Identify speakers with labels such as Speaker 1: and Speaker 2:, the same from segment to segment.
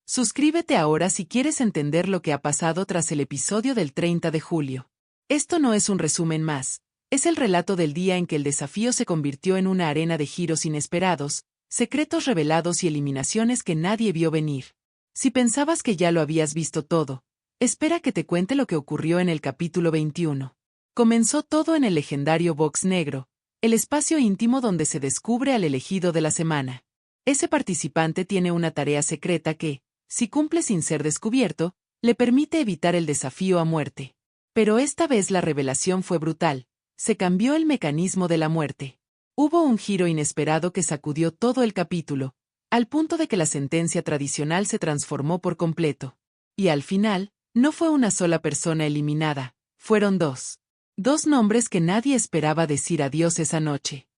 Speaker 1: Suscríbete ahora si quieres entender lo que ha pasado tras el episodio del 30 de julio. Esto no es un resumen más, es el relato del día en que el desafío se convirtió en una arena de giros inesperados, secretos revelados y eliminaciones que nadie vio venir. Si pensabas que ya lo habías visto todo, espera que te cuente lo que ocurrió en el capítulo 21. Comenzó todo en el legendario box negro, el espacio íntimo donde se descubre al elegido de la semana. Ese participante tiene una tarea secreta que, si cumple sin ser descubierto, le permite evitar el desafío a muerte. Pero esta vez la revelación fue brutal. Se cambió el mecanismo de la muerte. Hubo un giro inesperado que sacudió todo el capítulo, al punto de que la sentencia tradicional se transformó por completo. Y al final, no fue una sola persona eliminada, fueron dos. Dos nombres que nadie esperaba decir adiós esa noche.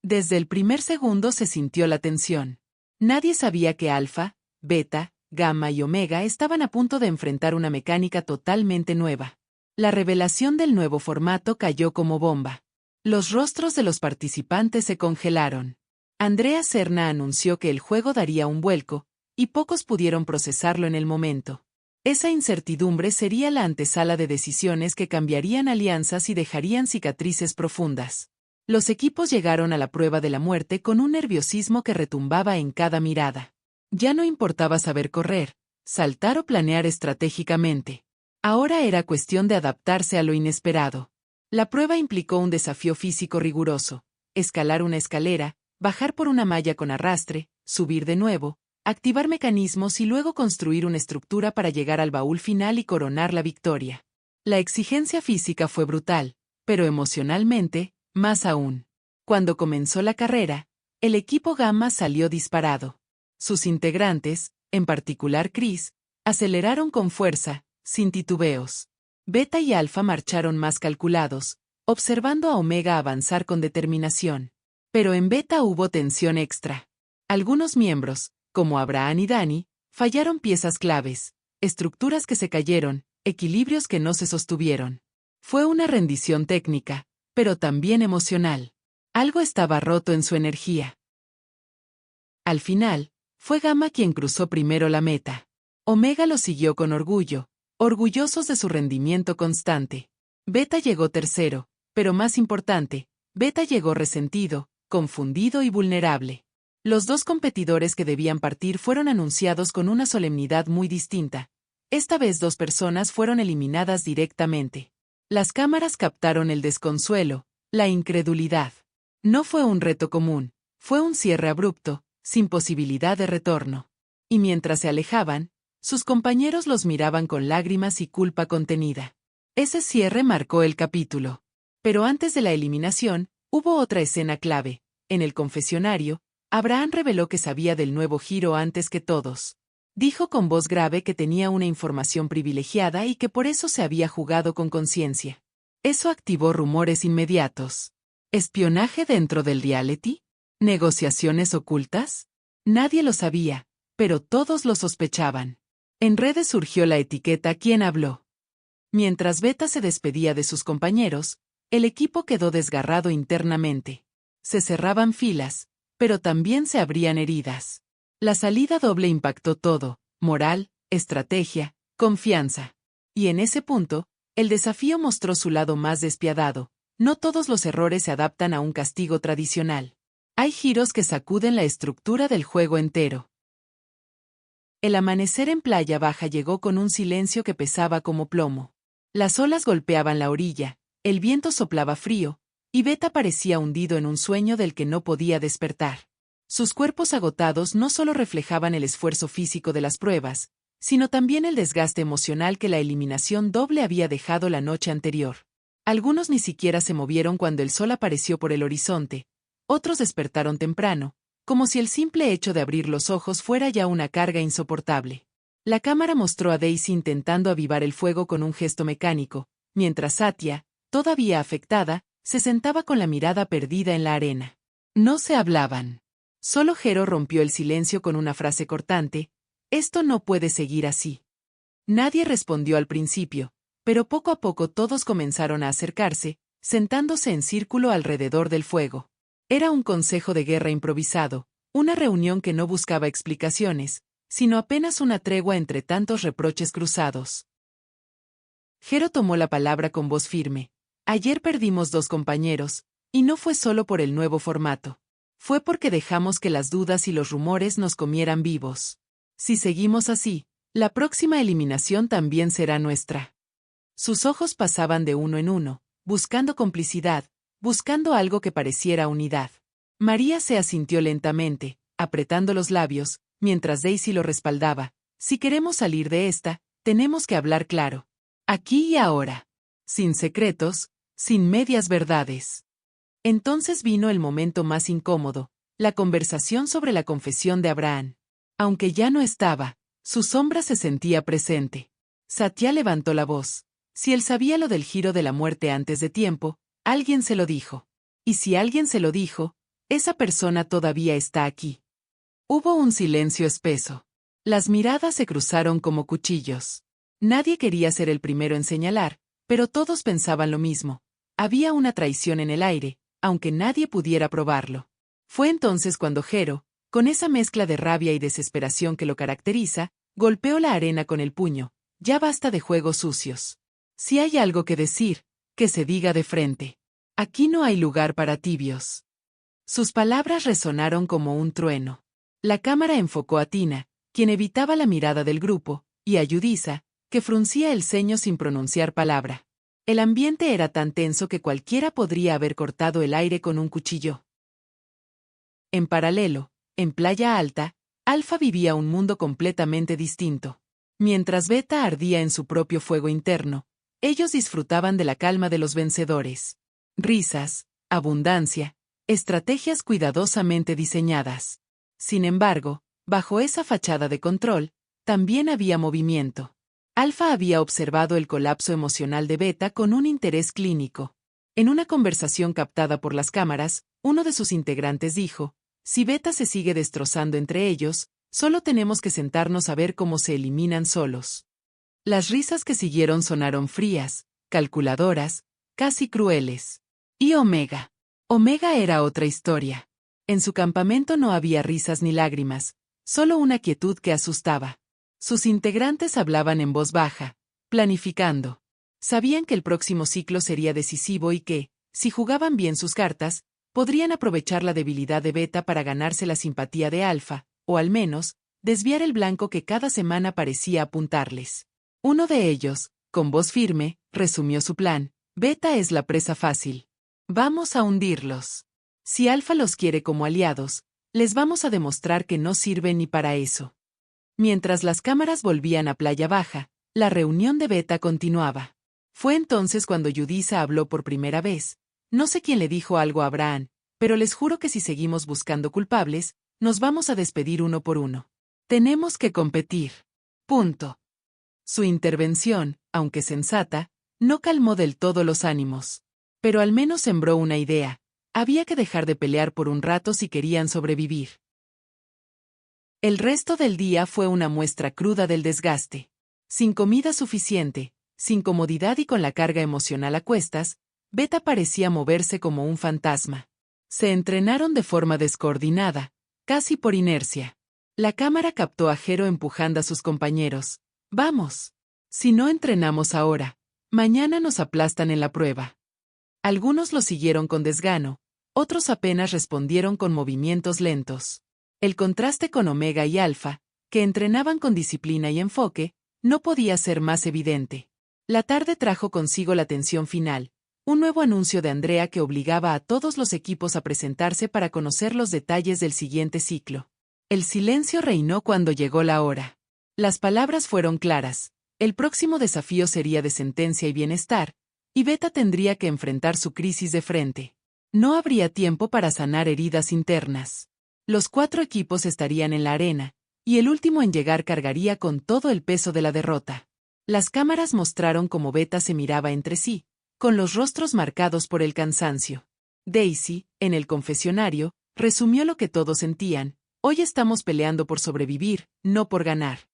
Speaker 1: Desde el primer segundo se sintió la tensión. Nadie sabía que Alfa, Beta, Gamma y Omega estaban a punto de enfrentar una mecánica totalmente nueva. La revelación del nuevo formato cayó como bomba. Los rostros de los participantes se congelaron. Andrea Serna anunció que el juego daría un vuelco, y pocos pudieron procesarlo en el momento. Esa incertidumbre sería la antesala de decisiones que cambiarían alianzas y dejarían cicatrices profundas. Los equipos llegaron a la prueba de la muerte con un nerviosismo que retumbaba en cada mirada. Ya no importaba saber correr, saltar o planear estratégicamente. Ahora era cuestión de adaptarse a lo inesperado. La prueba implicó un desafío físico riguroso: escalar una escalera, bajar por una malla con arrastre, subir de nuevo, activar mecanismos y luego construir una estructura para llegar al baúl final y coronar la victoria. La exigencia física fue brutal, pero emocionalmente, más aún. Cuando comenzó la carrera, el equipo Gamma salió disparado. Sus integrantes, en particular Chris, aceleraron con fuerza, sin titubeos. Beta y Alfa marcharon más calculados, observando a Omega avanzar con determinación. Pero en Beta hubo tensión extra. Algunos miembros, como Abraham y Dani, fallaron piezas claves, estructuras que se cayeron, equilibrios que no se sostuvieron. Fue una rendición técnica, pero también emocional. Algo estaba roto en su energía. Al final, fue Gamma quien cruzó primero la meta. Omega lo siguió con orgullo, orgullosos de su rendimiento constante. Beta llegó tercero, pero más importante, Beta llegó resentido, confundido y vulnerable. Los dos competidores que debían partir fueron anunciados con una solemnidad muy distinta. Esta vez dos personas fueron eliminadas directamente. Las cámaras captaron el desconsuelo, la incredulidad. No fue un reto común, fue un cierre abrupto, sin posibilidad de retorno. Y mientras se alejaban, sus compañeros los miraban con lágrimas y culpa contenida. Ese cierre marcó el capítulo. Pero antes de la eliminación, hubo otra escena clave. En el confesionario, Abraham reveló que sabía del nuevo giro antes que todos. Dijo con voz grave que tenía una información privilegiada y que por eso se había jugado con conciencia. Eso activó rumores inmediatos. ¿Espionaje dentro del reality? ¿Negociaciones ocultas? Nadie lo sabía, pero todos lo sospechaban. En redes surgió la etiqueta "¿Quién habló?". Mientras Beta se despedía de sus compañeros, el equipo quedó desgarrado internamente. Se cerraban filas, pero también se abrían heridas. La salida doble impactó todo: moral, estrategia, confianza. Y en ese punto, el desafío mostró su lado más despiadado. No todos los errores se adaptan a un castigo tradicional. Hay giros que sacuden la estructura del juego entero. El amanecer en Playa Baja llegó con un silencio que pesaba como plomo. Las olas golpeaban la orilla, el viento soplaba frío, y Beta parecía hundido en un sueño del que no podía despertar. Sus cuerpos agotados no solo reflejaban el esfuerzo físico de las pruebas, sino también el desgaste emocional que la eliminación doble había dejado la noche anterior. Algunos ni siquiera se movieron cuando el sol apareció por el horizonte. Otros despertaron temprano, como si el simple hecho de abrir los ojos fuera ya una carga insoportable. La cámara mostró a Daisy intentando avivar el fuego con un gesto mecánico, mientras Satya, todavía afectada, se sentaba con la mirada perdida en la arena. No se hablaban. Solo Jero rompió el silencio con una frase cortante: «Esto no puede seguir así». Nadie respondió al principio, pero poco a poco todos comenzaron a acercarse, sentándose en círculo alrededor del fuego. Era un consejo de guerra improvisado, una reunión que no buscaba explicaciones, sino apenas una tregua entre tantos reproches cruzados. Jero tomó la palabra con voz firme. Ayer perdimos 2 compañeros, y no fue solo por el nuevo formato. Fue porque dejamos que las dudas y los rumores nos comieran vivos. Si seguimos así, la próxima eliminación también será nuestra. Sus ojos pasaban de uno en uno, buscando complicidad, buscando algo que pareciera unidad. María se asintió lentamente, apretando los labios, mientras Daisy lo respaldaba. Si queremos salir de esta, tenemos que hablar claro. Aquí y ahora. Sin secretos, sin medias verdades. Entonces vino el momento más incómodo, la conversación sobre la confesión de Abraham. Aunque ya no estaba, su sombra se sentía presente. Satya levantó la voz. Si él sabía lo del giro de la muerte antes de tiempo, alguien se lo dijo. Y si alguien se lo dijo, esa persona todavía está aquí. Hubo un silencio espeso. Las miradas se cruzaron como cuchillos. Nadie quería ser el primero en señalar, pero todos pensaban lo mismo. Había una traición en el aire, aunque nadie pudiera probarlo. Fue entonces cuando Jero, con esa mezcla de rabia y desesperación que lo caracteriza, golpeó la arena con el puño. Ya basta de juegos sucios. Si hay algo que decir, que se diga de frente. Aquí no hay lugar para tibios. Sus palabras resonaron como un trueno. La cámara enfocó a Tina, quien evitaba la mirada del grupo, y a Yudisa, que fruncía el ceño sin pronunciar palabra. El ambiente era tan tenso que cualquiera podría haber cortado el aire con un cuchillo. En paralelo, en Playa Alta, Alfa vivía un mundo completamente distinto. Mientras Beta ardía en su propio fuego interno, ellos disfrutaban de la calma de los vencedores. Risas, abundancia, estrategias cuidadosamente diseñadas. Sin embargo, bajo esa fachada de control, también había movimiento. Alfa había observado el colapso emocional de Beta con un interés clínico. En una conversación captada por las cámaras, uno de sus integrantes dijo, si Beta se sigue destrozando entre ellos, solo tenemos que sentarnos a ver cómo se eliminan solos. Las risas que siguieron sonaron frías, calculadoras, casi crueles. Y Omega. Omega era otra historia. En su campamento no había risas ni lágrimas, solo una quietud que asustaba. Sus integrantes hablaban en voz baja, planificando. Sabían que el próximo ciclo sería decisivo y que, si jugaban bien sus cartas, podrían aprovechar la debilidad de Beta para ganarse la simpatía de Alfa, o al menos, desviar el blanco que cada semana parecía apuntarles. Uno de ellos, con voz firme, resumió su plan. Beta es la presa fácil. Vamos a hundirlos. Si Alfa los quiere como aliados, les vamos a demostrar que no sirven ni para eso. Mientras las cámaras volvían a Playa Baja, la reunión de Beta continuaba. Fue entonces cuando Yudisa habló por primera vez. No sé quién le dijo algo a Abraham, pero les juro que si seguimos buscando culpables, nos vamos a despedir uno por uno. Tenemos que competir. Punto. Su intervención, aunque sensata, no calmó del todo los ánimos. Pero al menos sembró una idea. Había que dejar de pelear por un rato si querían sobrevivir. El resto del día fue una muestra cruda del desgaste. Sin comida suficiente, sin comodidad y con la carga emocional a cuestas, Beta parecía moverse como un fantasma. Se entrenaron de forma descoordinada, casi por inercia. La cámara captó a Jero empujando a sus compañeros. Vamos. Si no entrenamos ahora, mañana nos aplastan en la prueba. Algunos lo siguieron con desgano, otros apenas respondieron con movimientos lentos. El contraste con Omega y Alfa, que entrenaban con disciplina y enfoque, no podía ser más evidente. La tarde trajo consigo la tensión final, un nuevo anuncio de Andrea que obligaba a todos los equipos a presentarse para conocer los detalles del siguiente ciclo. El silencio reinó cuando llegó la hora. Las palabras fueron claras. El próximo desafío sería de sentencia y bienestar, y Beta tendría que enfrentar su crisis de frente. No habría tiempo para sanar heridas internas. Los 4 equipos estarían en la arena, y el último en llegar cargaría con todo el peso de la derrota. Las cámaras mostraron cómo Beta se miraba entre sí, con los rostros marcados por el cansancio. Daisy, en el confesionario, resumió lo que todos sentían. Hoy estamos peleando por sobrevivir, no por ganar.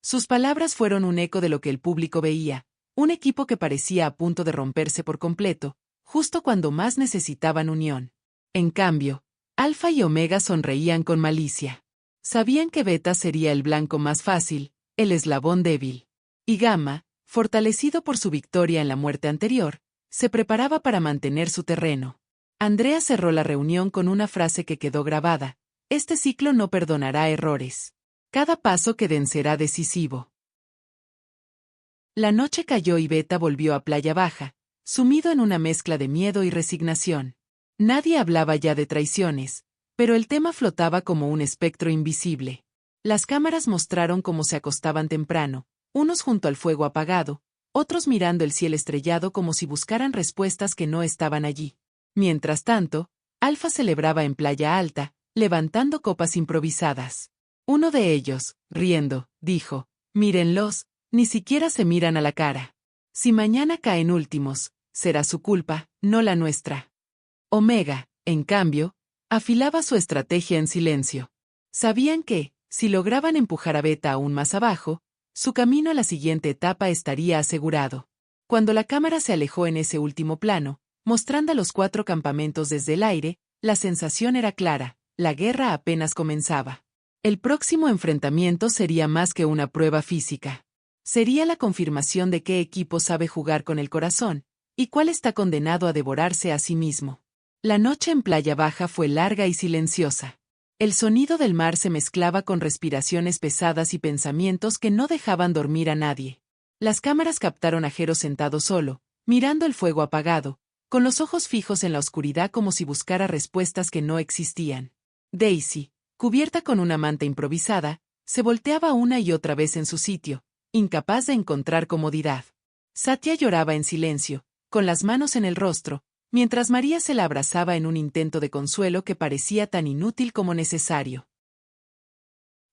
Speaker 1: Sus palabras fueron un eco de lo que el público veía, un equipo que parecía a punto de romperse por completo, justo cuando más necesitaban unión. En cambio, Alfa y Omega sonreían con malicia. Sabían que Beta sería el blanco más fácil, el eslabón débil. Y Gamma, fortalecido por su victoria en la muerte anterior, se preparaba para mantener su terreno. Andrea cerró la reunión con una frase que quedó grabada: este ciclo no perdonará errores. Cada paso que den será decisivo. La noche cayó y Beta volvió a Playa Baja, sumido en una mezcla de miedo y resignación. Nadie hablaba ya de traiciones, pero el tema flotaba como un espectro invisible. Las cámaras mostraron cómo se acostaban temprano, unos junto al fuego apagado, otros mirando el cielo estrellado como si buscaran respuestas que no estaban allí. Mientras tanto, Alfa celebraba en Playa Alta, levantando copas improvisadas. Uno de ellos, riendo, dijo: mírenlos, ni siquiera se miran a la cara. Si mañana caen últimos, será su culpa, no la nuestra. Omega, en cambio, afilaba su estrategia en silencio. Sabían que, si lograban empujar a Beta aún más abajo, su camino a la siguiente etapa estaría asegurado. Cuando la cámara se alejó en ese último plano, mostrando a los 4 campamentos desde el aire, la sensación era clara: la guerra apenas comenzaba. El próximo enfrentamiento sería más que una prueba física. Sería la confirmación de qué equipo sabe jugar con el corazón, y cuál está condenado a devorarse a sí mismo. La noche en Playa Baja fue larga y silenciosa. El sonido del mar se mezclaba con respiraciones pesadas y pensamientos que no dejaban dormir a nadie. Las cámaras captaron a Jero sentado solo, mirando el fuego apagado, con los ojos fijos en la oscuridad como si buscara respuestas que no existían. Daisy, cubierta con una manta improvisada, se volteaba una y otra vez en su sitio, incapaz de encontrar comodidad. Satya lloraba en silencio, con las manos en el rostro, mientras María se la abrazaba en un intento de consuelo que parecía tan inútil como necesario.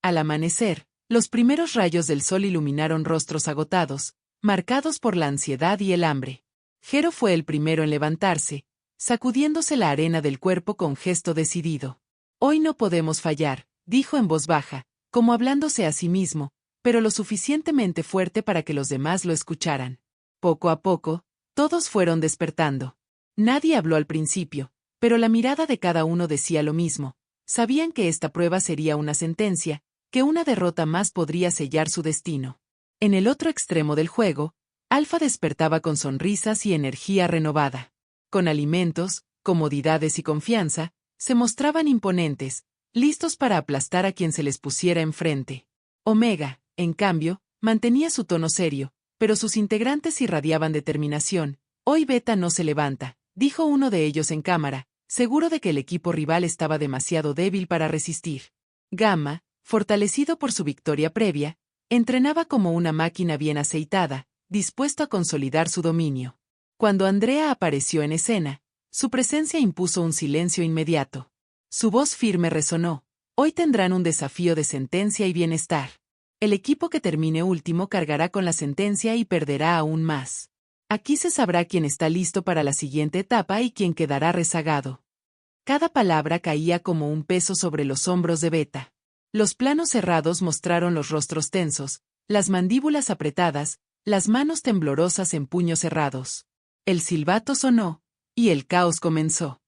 Speaker 1: Al amanecer, los primeros rayos del sol iluminaron rostros agotados, marcados por la ansiedad y el hambre. Jero fue el primero en levantarse, sacudiéndose la arena del cuerpo con gesto decidido. Hoy no podemos fallar, dijo en voz baja, como hablándose a sí mismo, pero lo suficientemente fuerte para que los demás lo escucharan. Poco a poco, todos fueron despertando. Nadie habló al principio, pero la mirada de cada uno decía lo mismo. Sabían que esta prueba sería una sentencia, que una derrota más podría sellar su destino. En el otro extremo del juego, Alfa despertaba con sonrisas y energía renovada. Con alimentos, comodidades y confianza, se mostraban imponentes, listos para aplastar a quien se les pusiera enfrente. Omega, en cambio, mantenía su tono serio, pero sus integrantes irradiaban determinación. Hoy Beta no se levanta, dijo uno de ellos en cámara, seguro de que el equipo rival estaba demasiado débil para resistir. Gamma, fortalecido por su victoria previa, entrenaba como una máquina bien aceitada, dispuesto a consolidar su dominio. Cuando Andrea apareció en escena, su presencia impuso un silencio inmediato. Su voz firme resonó: hoy tendrán un desafío de sentencia y bienestar. El equipo que termine último cargará con la sentencia y perderá aún más. Aquí se sabrá quién está listo para la siguiente etapa y quién quedará rezagado. Cada palabra caía como un peso sobre los hombros de Beta. Los planos cerrados mostraron los rostros tensos, las mandíbulas apretadas, las manos temblorosas en puños cerrados. El silbato sonó, y el caos comenzó.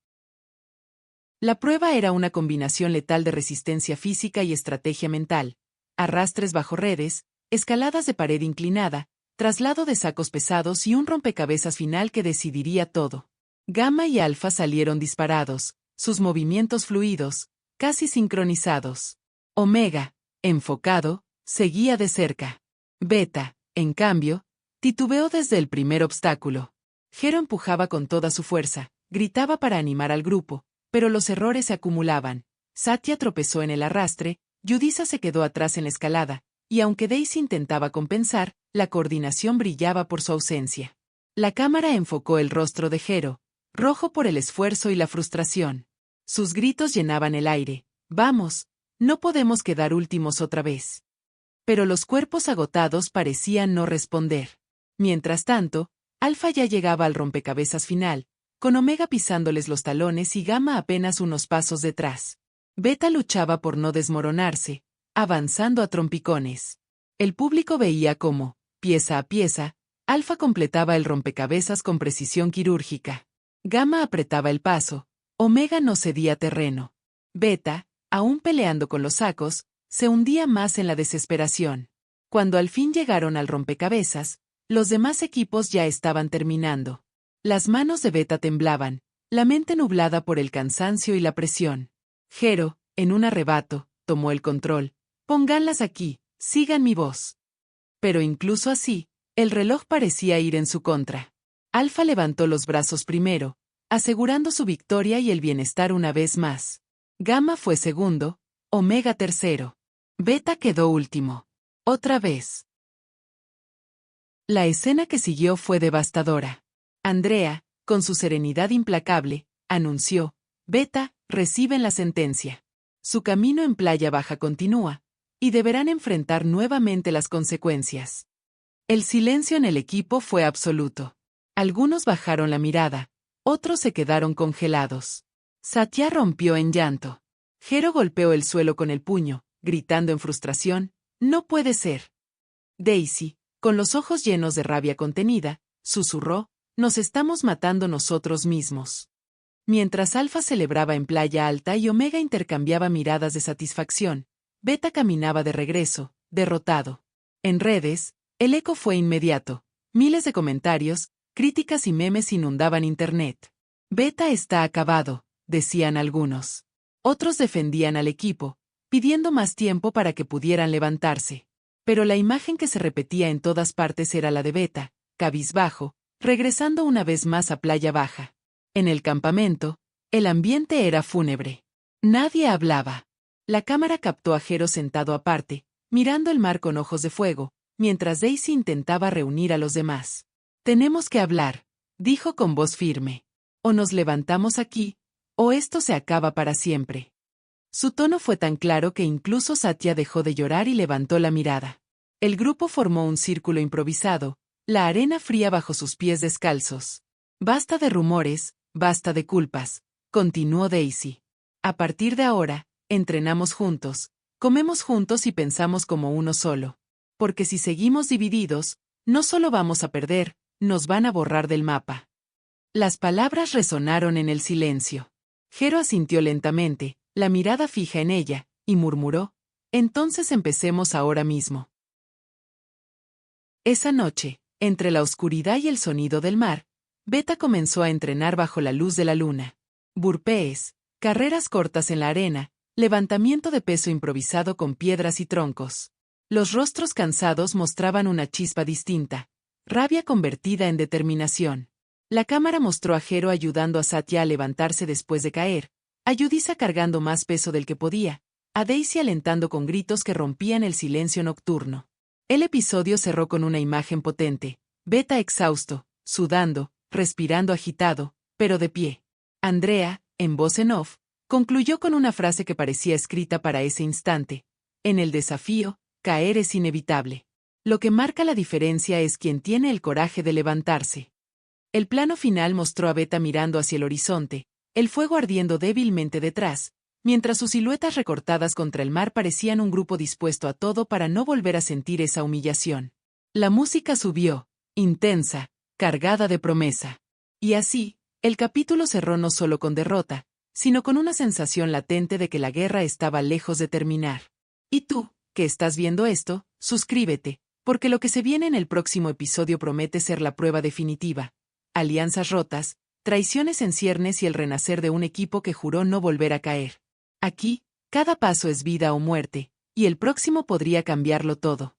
Speaker 1: La prueba era una combinación letal de resistencia física y estrategia mental: arrastres bajo redes, escaladas de pared inclinada, traslado de sacos pesados y un rompecabezas final que decidiría todo. Gamma y Alfa salieron disparados, sus movimientos fluidos, casi sincronizados. Omega, enfocado, seguía de cerca. Beta, en cambio, titubeó desde el primer obstáculo. Jero empujaba con toda su fuerza, gritaba para animar al grupo, pero los errores se acumulaban. Satya tropezó en el arrastre, Yudhisa se quedó atrás en la escalada, y aunque Daisy intentaba compensar, la coordinación brillaba por su ausencia. La cámara enfocó el rostro de Jero, rojo por el esfuerzo y la frustración. Sus gritos llenaban el aire: «¡Vamos! No podemos quedar últimos otra vez». Pero los cuerpos agotados parecían no responder. Mientras tanto, Alfa ya llegaba al rompecabezas final, con Omega pisándoles los talones y Gamma apenas unos pasos detrás. Beta luchaba por no desmoronarse, avanzando a trompicones. El público veía cómo, pieza a pieza, Alfa completaba el rompecabezas con precisión quirúrgica. Gamma apretaba el paso, Omega no cedía terreno. Beta, aún peleando con los sacos, se hundía más en la desesperación. Cuando al fin llegaron al rompecabezas, los demás equipos ya estaban terminando. Las manos de Beta temblaban, la mente nublada por el cansancio y la presión. Jero, en un arrebato, tomó el control. Pónganlas aquí, sigan mi voz. Pero incluso así, el reloj parecía ir en su contra. Alfa levantó los brazos primero, asegurando su victoria y el bienestar una vez más. Gamma fue segundo, Omega tercero. Beta quedó último. Otra vez. La escena que siguió fue devastadora. Andrea, con su serenidad implacable, anunció: Beta, reciben la sentencia. Su camino en Playa Baja continúa, y deberán enfrentar nuevamente las consecuencias. El silencio en el equipo fue absoluto. Algunos bajaron la mirada, otros se quedaron congelados. Satya rompió en llanto. Jero golpeó el suelo con el puño, gritando en frustración: «No puede ser». Daisy, con los ojos llenos de rabia contenida, susurró: «Nos estamos matando nosotros mismos». Mientras Alfa celebraba en Playa Alta y Omega intercambiaba miradas de satisfacción, Beta caminaba de regreso, derrotado. En redes, el eco fue inmediato. Miles de comentarios, críticas y memes inundaban Internet. «Beta está acabado», decían algunos. Otros defendían al equipo, pidiendo más tiempo para que pudieran levantarse. Pero la imagen que se repetía en todas partes era la de Beta, cabizbajo, regresando una vez más a Playa Baja. En el campamento, el ambiente era fúnebre. Nadie hablaba. La cámara captó a Jero sentado aparte, mirando el mar con ojos de fuego, mientras Daisy intentaba reunir a los demás. «Tenemos que hablar», dijo con voz firme. «O nos levantamos aquí, o esto se acaba para siempre». Su tono fue tan claro que incluso Satya dejó de llorar y levantó la mirada. El grupo formó un círculo improvisado, la arena fría bajo sus pies descalzos. «Basta de rumores, basta de culpas», continuó Daisy. «A partir de ahora, entrenamos juntos, comemos juntos y pensamos como uno solo. Porque si seguimos divididos, no solo vamos a perder, nos van a borrar del mapa». Las palabras resonaron en el silencio. Jero asintió lentamente, la mirada fija en ella, y murmuró: «Entonces empecemos ahora mismo». Esa noche, entre la oscuridad y el sonido del mar, Beta comenzó a entrenar bajo la luz de la luna. Burpees, carreras cortas en la arena, levantamiento de peso improvisado con piedras y troncos. Los rostros cansados mostraban una chispa distinta, rabia convertida en determinación. La cámara mostró a Jero ayudando a Satya a levantarse después de caer, a Yudhisa cargando más peso del que podía, a Daisy alentando con gritos que rompían el silencio nocturno. El episodio cerró con una imagen potente: Beta exhausto, sudando, respirando agitado, pero de pie. Andrea, en voz en off, concluyó con una frase que parecía escrita para ese instante: «En el desafío, caer es inevitable. Lo que marca la diferencia es quien tiene el coraje de levantarse». El plano final mostró a Beta mirando hacia el horizonte, el fuego ardiendo débilmente detrás, mientras sus siluetas recortadas contra el mar parecían un grupo dispuesto a todo para no volver a sentir esa humillación. La música subió, intensa, cargada de promesa. Y así, el capítulo cerró no solo con derrota, sino con una sensación latente de que la guerra estaba lejos de terminar. Y tú, que estás viendo esto, suscríbete, porque lo que se viene en el próximo episodio promete ser la prueba definitiva. Alianzas rotas, traiciones en ciernes y el renacer de un equipo que juró no volver a caer. Aquí, cada paso es vida o muerte, y el próximo podría cambiarlo todo.